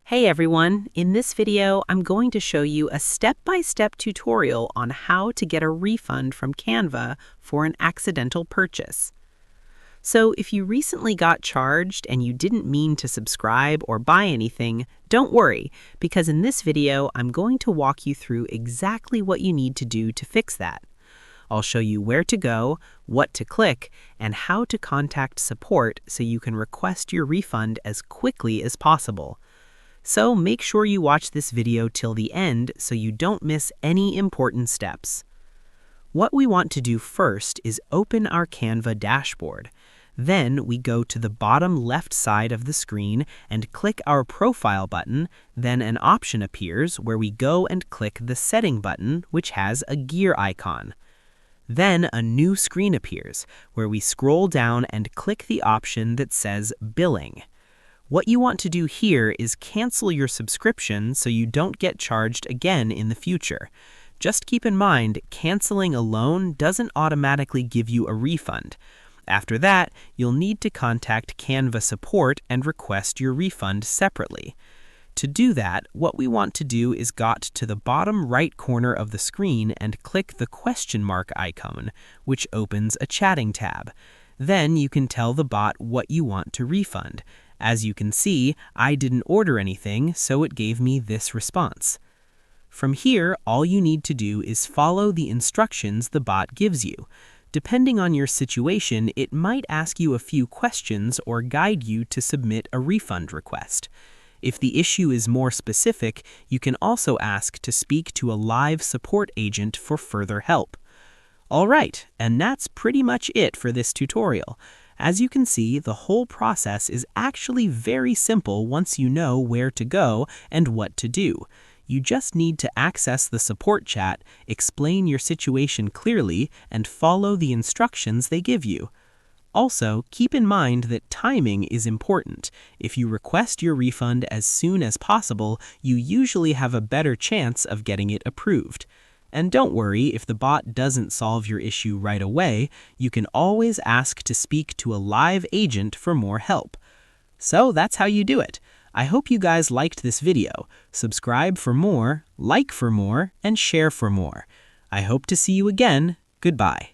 Hey everyone, in this video I'm going to show you a step-by-step tutorial on how to get a refund from Canva for an accidental purchase. So if you recently got charged and you didn't mean to subscribe or buy anything, don't worry, because in this video I'm going to walk you through exactly what you need to do to fix that. I'll show you where to go, what to click, and how to contact support so you can request your refund as quickly as possible. So make sure you watch this video till the end so you don't miss any important steps. What we want to do first is open our Canva dashboard. Then we go to the bottom left side of the screen and click our profile button. Then an option appears where we go and click the setting button, which has a gear icon. Then a new screen appears where we scroll down and click the option that says billing. What you want to do here is cancel your subscription so you don't get charged again in the future. Just keep in mind, canceling alone doesn't automatically give you a refund. After that, you'll need to contact Canva support and request your refund separately. To do that, what we want to do is go to the bottom right corner of the screen and click the question mark icon, which opens a chatting tab. Then you can tell the bot what you want to refund. As you can see, I didn't order anything, so it gave me this response. From here, all you need to do is follow the instructions the bot gives you. Depending on your situation, it might ask you a few questions or guide you to submit a refund request. If the issue is more specific, you can also ask to speak to a live support agent for further help. Alright, and that's pretty much it for this tutorial. As you can see, the whole process is actually very simple once you know where to go and what to do. You just need to access the support chat, explain your situation clearly, and follow the instructions they give you. Also, keep in mind that timing is important. If you request your refund as soon as possible, you usually have a better chance of getting it approved. And don't worry, if the bot doesn't solve your issue right away, you can always ask to speak to a live agent for more help. So that's how you do it. I hope you guys liked this video. Subscribe for more, like for more, and share for more. I hope to see you again. Goodbye.